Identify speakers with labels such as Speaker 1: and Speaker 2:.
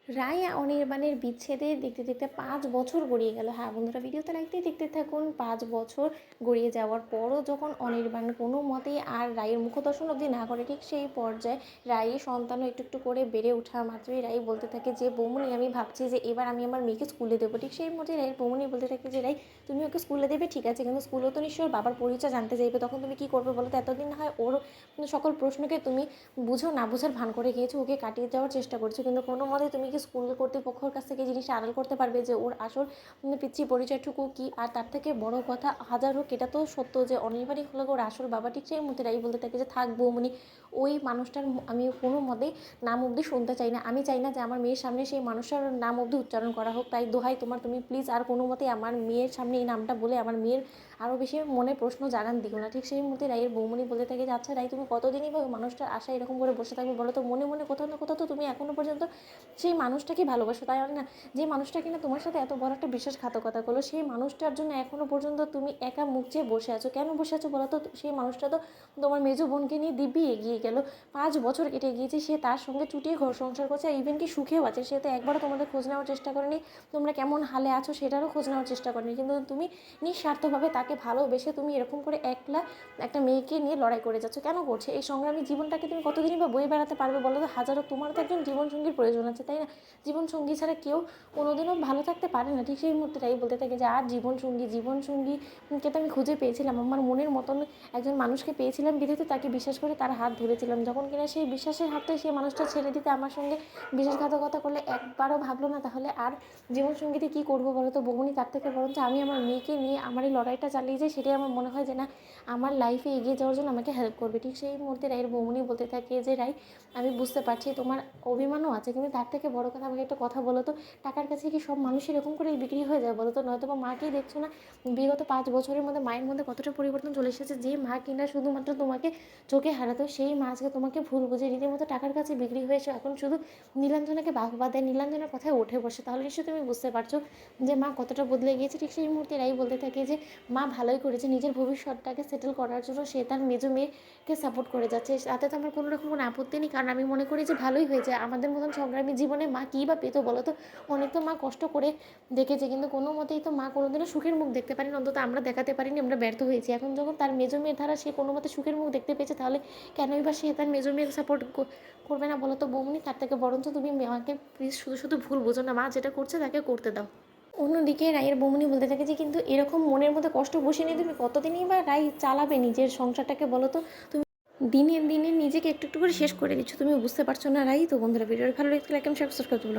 Speaker 1: রায় অনির্বাণের বিচ্ছেদে দেখতে দেখতে 5 বছর গড়িয়ে গেল। হ্যাঁ বন্ধুরা, ভিডিওতে লাইকতেই দেখতে থাকুন। 5 বছর গড়িয়ে যাওয়ার পরও যখন অনির্বাণ কোনো মতেই আর রায়ের মুখদর্শন অবধি না করে, ঠিক সেই পর্যায়ে রায়ের সন্তানও একটু একটু করে বেড়ে ওঠা মাত্রই রায় বলতে থাকে যে বৌমনি, আমি ভাবছি যে এবার আমি আমার মেয়েকে স্কুলে দেবো। ঠিক সেই মধ্যে রায়ের বৌমনি বলতে থাকে যে রাই, তুমি ওকে স্কুলে দেবে ঠিক আছে, কিন্তু স্কুলেও তো নিশ্চয়ই ওর বাবার পরিচয় জানতে চাইবে, তখন তুমি কী করবে বলো তো? এতদিন না হয় ওর সকল প্রশ্নকে তুমি বুঝো না বুঝার ভান করে গিয়েছো, ওকে কাটিয়ে যাওয়ার চেষ্টা করছো, কিন্তু কোনো মতে তুমি কি স্কুল কর্তৃপক্ষের কাছ থেকে জিনিসটা আড়াল করতে পারবে যে ওর আসল পিতৃ পরিচয়টুকু কী? আর তার থেকে বড় কথা, হাজার হোক এটা তো সত্য যে অনির্বাণই হলো ওর আসল বাবা। ঠিক সেই মুহূর্তে রাই বলতে থাকে যে থাক বৌমনি, ওই মানুষটার আমি কোনো মতেই নাম অবধি শুনতে চাই না। আমি চাই না যে আমার মেয়ের সামনে সেই মানুষটার নাম অবধি উচ্চারণ করা হোক। তাই দোহাই তোমার, তুমি প্লিজ আর কোনো মতেই আমার মেয়ের সামনে এই নামটা বলে আমার মেয়ের আরও বেশি মনে প্রশ্ন জাগান দিও না। ঠিক সেই মুহূর্তে রায়ের বৌমনি বলতে থাকে যে আচ্ছা রাই, তুমি কতদিনই বা মানুষটার আশায় এরকম করে বসে থাকবে বলো তো? মনে মনে কোথাও না কোথাও তো তুমি এখনও পর্যন্ত সেই মানুষটাকে ভালোবাসো, তাই না? যে মানুষটা কিনা তোমার সাথে এত বড় একটা বিশ্বাসঘাতকতা করলো, সেই মানুষটার জন্য এখনও পর্যন্ত তুমি একা মুখ চেয়ে বসে আছো। কেন বসে আছো বলো তো? সেই মানুষটা তো তোমার মেজো বোনকে নিয়ে দিব্যি এগিয়ে গেল। 5 বছর কেটে গিয়েছে, সে তার সঙ্গে চুটিয়ে ঘর সংসার করছে, আর ইভেন কি সুখেও আছে। সে তো একবারও তোমাদের খোঁজ নেওয়ার চেষ্টা করেনি, তোমরা কেমন হালে আছো সেটারও খোঁজ নেওয়ার চেষ্টা করেনি। কিন্তু তুমি নিঃস্বার্থভাবে তাকে ভালোবেসে তুমি এরকম করে একলা একটা মেয়েকে নিয়ে লড়াই করে যাচ্ছ। কেন করছে? এই সংগ্রামী জীবনটাকে তুমি কতদিনই বা বয়ে বেড়াতে পারবে বলো তো? হাজারো, তোমার তো একজন জীবনসঙ্গীর প্রয়োজন আছে, তাই না? জীবনসঙ্গী ছাড়া কেউ কোনোদিনও ভালো থাকতে পারে না। ঠিক সেই মুহূর্তেটাই বলতে থাকে যে আর জীবনসঙ্গীকে তো আমি খুঁজে পেয়েছিলাম, আমার মনের মতন একজন মানুষকে পেয়েছিলাম বিধে তো তাকে বিশ্বাস করে তার হাত ধরেছিলাম। যখন কিনা সেই বিশ্বাসের হাতটা সেই মানুষটা ছেড়ে দিতে আমার সঙ্গে বিশ্বাসঘাতকতা করলে, একবারও ভাবলো না তাহলে আর জীবনসঙ্গীতে কী করবো বলো তো বৌমনি? তার থেকে বরঞ্চ আমি আমার মেয়েকে নিয়ে আমার এই লড়াইটা চালিয়ে যাই, সেটাই আমার মনে হয় যে না, আমার লাইফে এগিয়ে যাওয়ার জন্য আমাকে হেল্প করবে। ঠিক সেই মুহূর্তে রায়ের বৌমনি বলতে থাকে যে রাই, আমি বুঝতে পারছি তোমার অভিমানও আছে, কিন্তু তার থেকে বড় কথা আমাকে একটা কথা বলো তো, টাকার কাছে কি সব মানুষ এরকম করে বিক্রি হয়ে যায় বলো তো? নয়তো বা মাকেই দেখছো না, বিগত 5 বছরের মধ্যে মায়ের মধ্যে কতটা পরিবর্তন চলে এসেছে। যে মা কিনা শুধুমাত্র তোমাকে চোখে হারাতো, সেই মা আজকে তোমাকে ভুল বুঝে রীতিমতো টাকার কাছে বিক্রি হয়েছে, এখন শুধু নীলাঞ্জনাকে বাহবা দেয়, নীলাঞ্জনার কথায় উঠে বসে। তাহলে নিশ্চয়ই তুমি বুঝতে পারছো যে মা কতটা বদলে গিয়েছে। ঠিক সেই মুহূর্তে রাই বলতে থাকে যে মা ভালোই করেছে, নিজের ভবিষ্যৎটাকে সেটেল করার জন্য সে তার মেজো মেয়েকে সাপোর্ট করে যাচ্ছে, তাতে তো আমার কোনো রকম কোনো আপত্তি নেই। কারণ আমি মনে করি যে ভালোই হয়েছে। আমাদের মতন সংগ্রামী জীবনে মা কী বা পেতো বলো তো? অনেক তো মা কষ্ট করে দেখেছে, কিন্তু কোনো মতেই তো মা কোনোদিনও সুখের মুখ দেখতে পারিনি, অন্তত আমরা দেখাতে পারিনি, আমরা ব্যর্থ হয়েছি। এখন যখন তার মেজো মেয়ের ধারা সে কোনো মতে সুখের মুখ দেখতে পেয়েছে, তাহলে কেনই বা সে তার মেজো মেয়েকে সাপোর্ট করবে না বলো তো বৌমনি? তার থেকে বরঞ্চ তুমি মাকে প্লিজ শুধু শুধু ভুল বোঝো না, মা যেটা করছে তাকে করতে দাও। অন্যদিকে রায়ের বৌমনি বলতে থাকে যে কিন্তু এরকম মনের মধ্যে কষ্ট বসে নিয়ে তুমি কতদিনই বা রাই চালাবে নিজের সংসারটাকে বলো তো? তুমি দিনে দিনে নিজেকে একটু একটু করে শেষ করে দিচ্ছ, তুমি বুঝতে পারছো না রাই? তো বন্ধুরা, ভিডিওটা ভালো লাগলে লাইক এন্ড সাবস্ক্রাইব করতে ভুলো না।